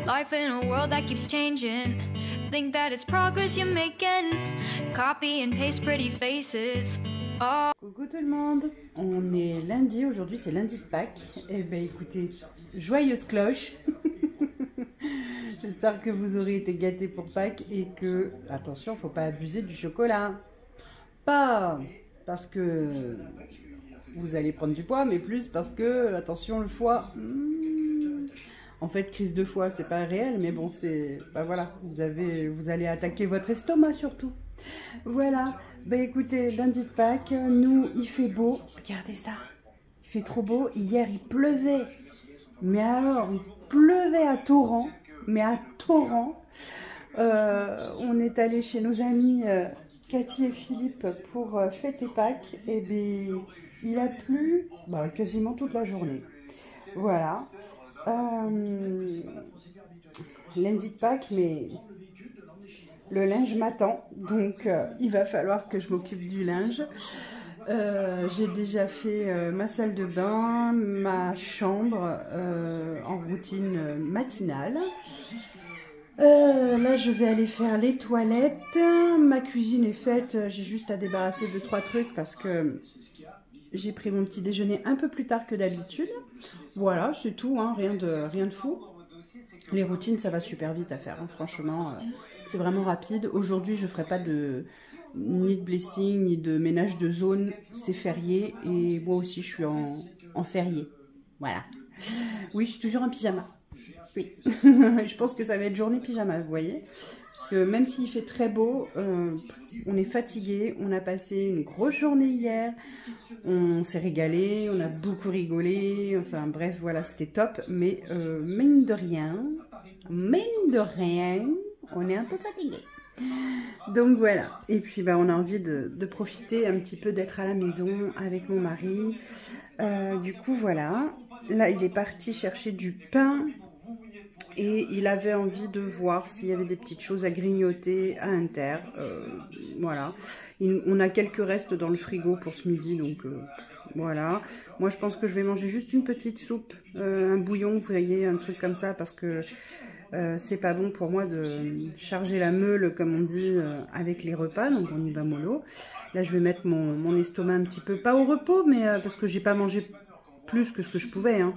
Life in a world that keeps changing. Think that it's progress you're making. Copy and paste pretty faces. Oh. Coucou tout le monde, on est lundi, aujourd'hui c'est lundi de Pâques. Eh ben écoutez, joyeuse cloche. J'espère que vous aurez été gâtés pour Pâques et que, attention, faut pas abuser du chocolat. Pas parce que vous allez prendre du poids, mais plus parce que, attention, le foie. En fait, crise de foie, c'est pas réel, mais bon, c'est, bah voilà, vous allez attaquer votre estomac surtout. Voilà. Bah écoutez, lundi de Pâques, nous, il fait beau. Regardez ça, il fait trop beau. Hier, il pleuvait, mais alors, il pleuvait à torrent, mais à torrent. On est allé chez nos amis Cathy et Philippe pour fêter Pâques. Et bien, il a plu quasiment toute la journée. Voilà. Lundi de Pâques, mais le linge m'attend, donc il va falloir que je m'occupe du linge. J'ai déjà fait ma salle de bain, ma chambre en routine matinale. Là, je vais aller faire les toilettes. Ma cuisine est faite, j'ai juste à débarrasser 2-3 trucs parce que j'ai pris mon petit déjeuner un peu plus tard que d'habitude. Voilà, c'est tout, hein, rien de fou. Les routines, ça va super vite à faire, hein, franchement, c'est vraiment rapide. Aujourd'hui, je ne ferai pas ni de blessing, ni de ménage de zone, c'est férié. Et moi aussi, je suis en férié. Voilà. Oui, je suis toujours en pyjama. Oui, je pense que ça va être journée pyjama, vous voyez. Parce que même s'il fait très beau, on est fatigué. On a passé une grosse journée hier. On s'est régalé, on a beaucoup rigolé. Enfin bref, voilà, c'était top. Mais mine de rien, on est un peu fatigué. Donc voilà. Et puis on a envie de profiter un petit peu d'être à la maison avec mon mari. Du coup, voilà. Là, il est parti chercher du pain. Et il avait envie de voir s'il y avait des petites choses à grignoter à Inter. Voilà. On a quelques restes dans le frigo pour ce midi, donc voilà. Moi, je pense que je vais manger juste une petite soupe, un bouillon, vous voyez, un truc comme ça, parce que c'est pas bon pour moi de charger la meule, comme on dit, avec les repas, donc on y va mollo. Là, je vais mettre mon estomac un petit peu, pas au repos, mais parce que j'ai pas mangé plus que ce que je pouvais, hein.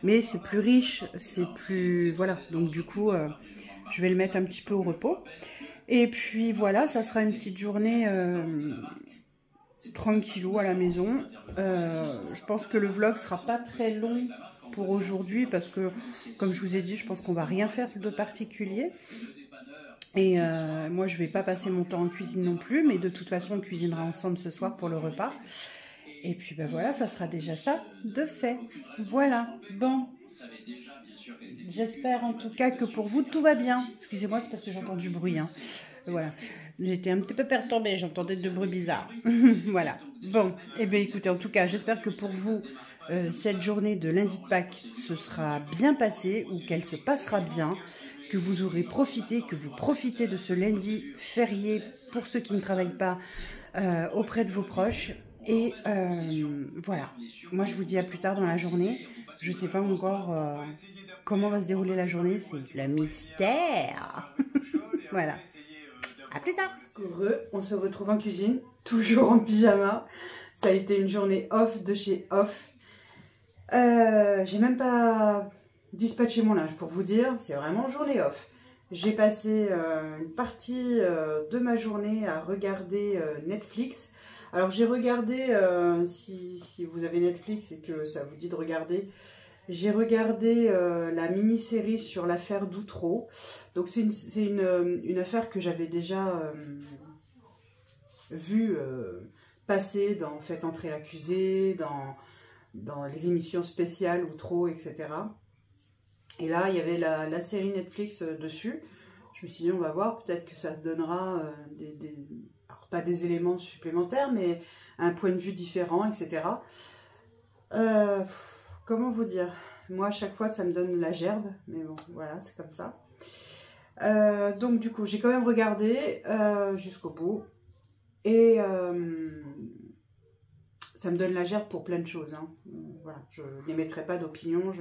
Mais c'est plus riche, c'est plus... Voilà, donc du coup, je vais le mettre un petit peu au repos. Et puis voilà, ça sera une petite journée tranquillou à la maison. Je pense que le vlog sera pas très long pour aujourd'hui parce que, comme je vous ai dit, je pense qu'on va rien faire de particulier. Et moi, je vais pas passer mon temps en cuisine non plus, mais de toute façon, on cuisinera ensemble ce soir pour le repas. Et puis voilà, ça sera déjà ça de fait. Voilà, bon. J'espère en tout cas que pour vous tout va bien. Excusez-moi, c'est parce que j'entends du bruit, hein. Voilà, j'étais un petit peu perturbée, j'entendais de bruits bizarres. Voilà, bon, et bien écoutez, en tout cas, j'espère que pour vous, cette journée de lundi de Pâques se sera bien passée ou qu'elle se passera bien, que vous aurez profité, que vous profitez de ce lundi férié pour ceux qui ne travaillent pas auprès de vos proches. Et voilà, moi je vous dis à plus tard dans la journée. Je ne sais pas encore comment va se dérouler la journée, c'est le mystère. Voilà, à plus tard. On se retrouve en cuisine, toujours en pyjama. Ça a été une journée off de chez off. J'ai même pas dispatché mon linge pour vous dire, c'est vraiment journée off. J'ai passé une partie de ma journée à regarder Netflix. Alors j'ai regardé, si vous avez Netflix et que ça vous dit de regarder, j'ai regardé la mini-série sur l'affaire d'Outreau. Donc c'est une affaire que j'avais déjà vue passer dans Faites entrer l'accusé, dans les émissions spéciales Outreau, etc. Et là, il y avait la série Netflix dessus. Je me suis dit, on va voir, peut-être que ça donnera alors pas des éléments supplémentaires, mais un point de vue différent, etc. Comment vous dire? Moi, à chaque fois, ça me donne la gerbe, mais bon, voilà, c'est comme ça. Donc, du coup, j'ai quand même regardé jusqu'au bout. Et ça me donne la gerbe pour plein de choses. Hein. Voilà, je n'émettrai pas d'opinion,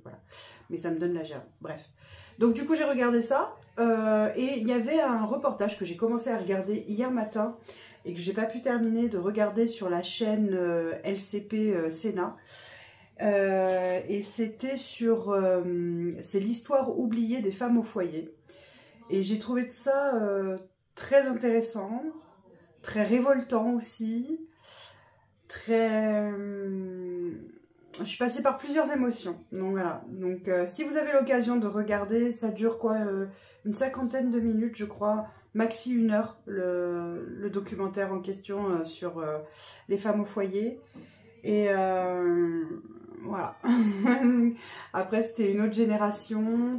voilà. Mais ça me donne la gerbe. Bref. Donc du coup, j'ai regardé ça. Et il y avait un reportage que j'ai commencé à regarder hier matin et que j'ai pas pu terminer de regarder sur la chaîne LCP Sénat. Et c'était sur... c'est l'histoire oubliée des femmes au foyer. Et j'ai trouvé ça très intéressant, très révoltant aussi. Je suis passée par plusieurs émotions. Donc voilà. Donc si vous avez l'occasion de regarder, ça dure quoi, une 50aine de minutes, je crois, maxi 1 heure, le documentaire en question sur les femmes au foyer. Et voilà. Après, c'était une autre génération.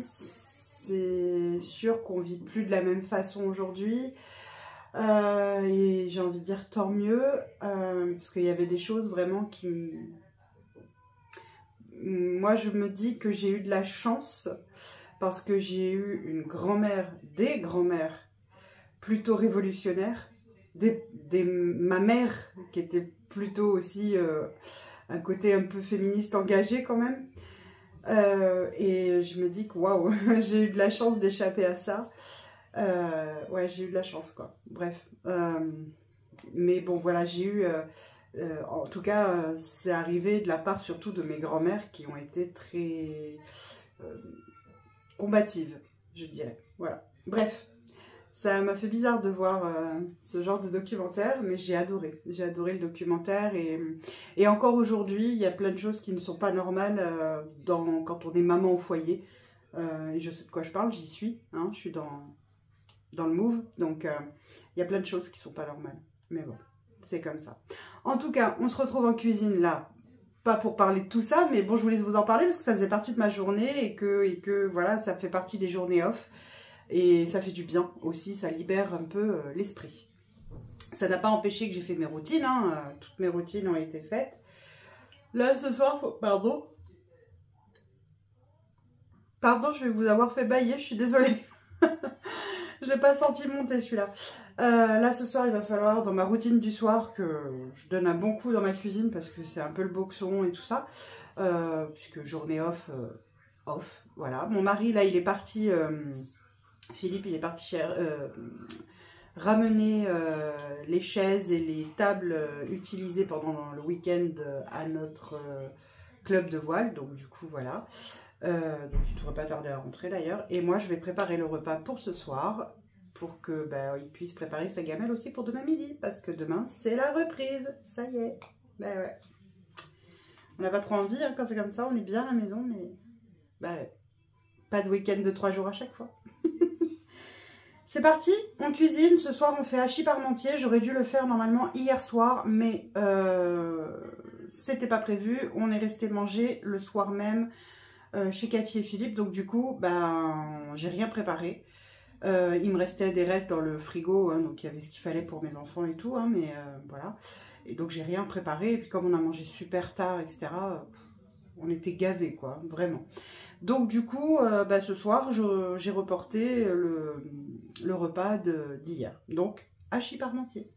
C'est sûr qu'on vit plus de la même façon aujourd'hui. Et j'ai envie de dire tant mieux, parce qu'il y avait des choses vraiment qui... Moi, je me dis que j'ai eu de la chance, parce que j'ai eu une grand-mère, des grands-mères plutôt révolutionnaires, ma mère qui était plutôt aussi un côté un peu féministe engagé quand même. Et je me dis que waouh, j'ai eu de la chance d'échapper à ça. Ouais, j'ai eu de la chance, quoi. Bref. Mais bon, voilà, j'ai eu... en tout cas, c'est arrivé de la part surtout de mes grands-mères qui ont été très combatives, je dirais. Voilà. Bref. Ça m'a fait bizarre de voir ce genre de documentaire, mais j'ai adoré. J'ai adoré le documentaire et encore aujourd'hui, il y a plein de choses qui ne sont pas normales quand on est maman au foyer. Et je sais de quoi je parle, j'y suis. Hein, je suis dans le move, donc il y a plein de choses qui ne sont pas normales. Mais bon, c'est comme ça. En tout cas, on se retrouve en cuisine là. Pas pour parler de tout ça, mais bon, je voulais vous en parler parce que ça faisait partie de ma journée et que voilà, ça fait partie des journées off. Et ça fait du bien aussi, ça libère un peu l'esprit. Ça n'a pas empêché que j'ai fait mes routines, hein, toutes mes routines ont été faites. Là, ce soir, pardon, je vais vous avoir fait bâiller, je suis désolée. Je l'ai pas senti monter celui-là. Là, ce soir, il va falloir, dans ma routine du soir, que je donne un bon coup dans ma cuisine, parce que c'est un peu le boxon et tout ça. Puisque journée off, voilà. Mon mari, là, il est parti... Philippe, il est parti ramener les chaises et les tables utilisées pendant le week-end à notre club de voile. Donc du coup, voilà. Donc il ne devrait pas tarder à rentrer d'ailleurs. Et moi, je vais préparer le repas pour ce soir pour que il puisse préparer sa gamelle aussi pour demain midi. Parce que demain, c'est la reprise. Ça y est. Ben ouais. On n'a pas trop envie hein, quand c'est comme ça. On est bien à la maison, mais ouais. Pas de week-end de 3 jours à chaque fois. C'est parti, on cuisine. Ce soir, on fait hachis parmentier. J'aurais dû le faire normalement hier soir, mais c'était pas prévu. On est resté manger le soir même chez Cathy et Philippe. Donc du coup, j'ai rien préparé. Il me restait des restes dans le frigo, hein, donc il y avait ce qu'il fallait pour mes enfants et tout, hein, mais voilà. Et donc j'ai rien préparé. Et puis comme on a mangé super tard, etc., on était gavés, quoi, vraiment. Donc du coup, ce soir, j'ai reporté le repas d'hier. Donc, hachis parmentier.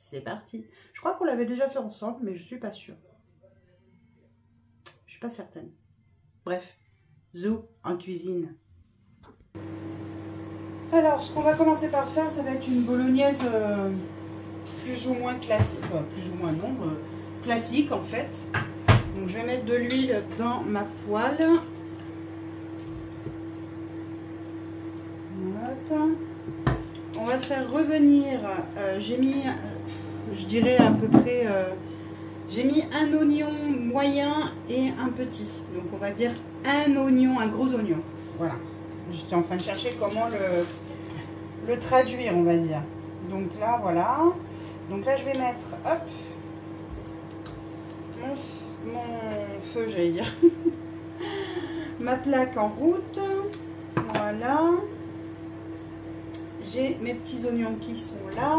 C'est parti. Je crois qu'on l'avait déjà fait ensemble, mais je suis pas sûre. Je suis pas certaine. Bref, zou en cuisine. Alors, ce qu'on va commencer par faire, ça va être une bolognaise plus ou moins classique. Enfin, plus ou moins non, classique en fait. Donc je vais mettre de l'huile dans ma poêle. On va faire revenir, j'ai mis, je dirais à peu près, j'ai mis un oignon moyen et un petit. Donc on va dire un oignon, un gros oignon. Voilà. J'étais en train de chercher comment le traduire, on va dire. Donc là, voilà. Donc là, je vais mettre, hop, mon feu, j'allais dire, ma plaque en route. Voilà. J'ai mes petits oignons qui sont là.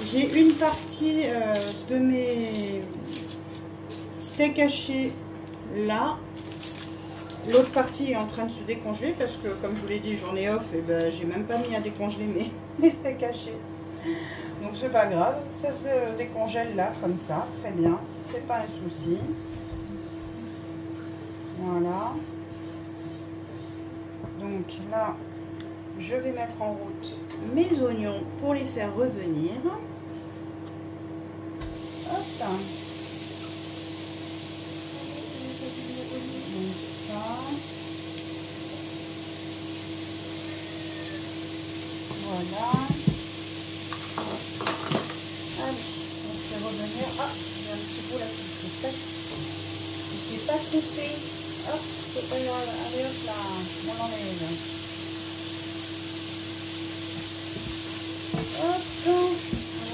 J'ai une partie de mes steaks hachés là. L'autre partie est en train de se décongeler parce que, comme je vous l'ai dit, j'en ai off et j'ai même pas mis à décongeler mes steaks hachés. Donc c'est pas grave, ça se décongèle là comme ça, très bien, c'est pas un souci. Voilà. Donc là, je vais mettre en route mes oignons pour les faire revenir. Hop. Donc ça. Voilà. Allez, on fait revenir. Ah, j'ai un petit bout là qui s'est pas coupé. Hop, c'est pas grave. Allez hop là, on l'enlève. Hop,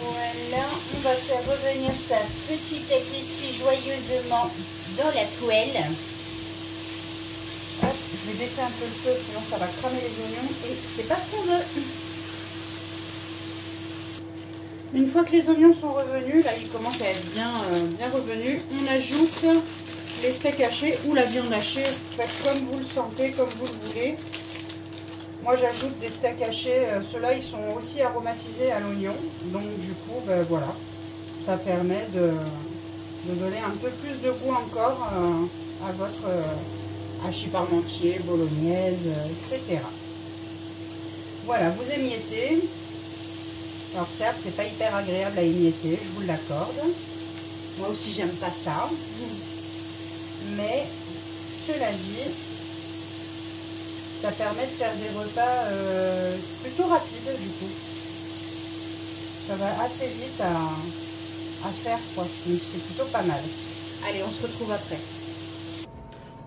voilà. On va faire revenir ça petit à petit, joyeusement dans la poêle. Hop, je vais baisser un peu le feu, sinon ça va cramer les oignons et c'est pas ce qu'on veut. Une fois que les oignons sont revenus, là ils commencent à être bien revenus, on ajoute les steaks hachés ou la viande hachée, faites comme vous le sentez, comme vous le voulez. Moi j'ajoute des steaks hachés, ceux-là ils sont aussi aromatisés à l'oignon, donc du coup ben, voilà, ça permet de donner un peu plus de goût encore à votre hachis parmentier, bolognaise, etc. Voilà, vous émiettez. Alors certes, c'est pas hyper agréable à émietter, je vous l'accorde. Moi aussi, j'aime pas ça. Mais, cela dit, ça permet de faire des repas plutôt rapides, du coup. Ça va assez vite à faire, quoi. Donc, c'est plutôt pas mal. Allez, on se retrouve après.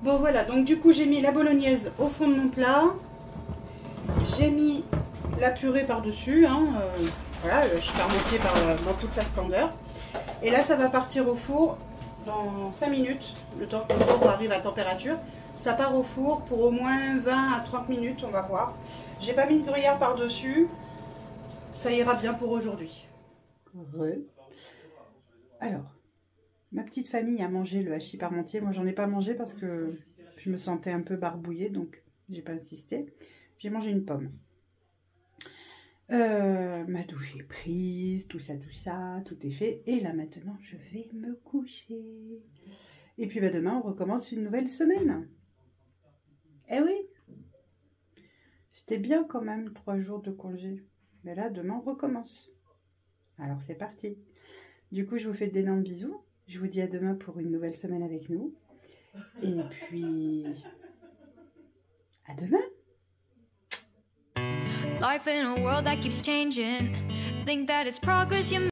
Bon, voilà. Donc, du coup, j'ai mis la bolognaise au fond de mon plat. J'ai mis la purée par-dessus, hein, voilà, le hachis parmentier dans toute sa splendeur. Et là, ça va partir au four dans 5 minutes, le temps que le four arrive à température. Ça part au four pour au moins 20 à 30 minutes, on va voir. J'ai pas mis de gruyère par-dessus, ça ira bien pour aujourd'hui. Alors, ma petite famille a mangé le hachis parmentier. Moi, j'en ai pas mangé parce que je me sentais un peu barbouillée, donc j'ai pas insisté. J'ai mangé une pomme. Ma douche est prise, tout ça, tout est fait. Et là maintenant, je vais me coucher. Et puis bah, demain, on recommence une nouvelle semaine. Eh oui, c'était bien quand même 3 jours de congé. Mais là, demain, on recommence. Alors c'est parti. Du coup, je vous fais d'énormes bisous. Je vous dis à demain pour une nouvelle semaine avec nous. Et puis, à demain. Life in a world that keeps changing. Think that it's progress you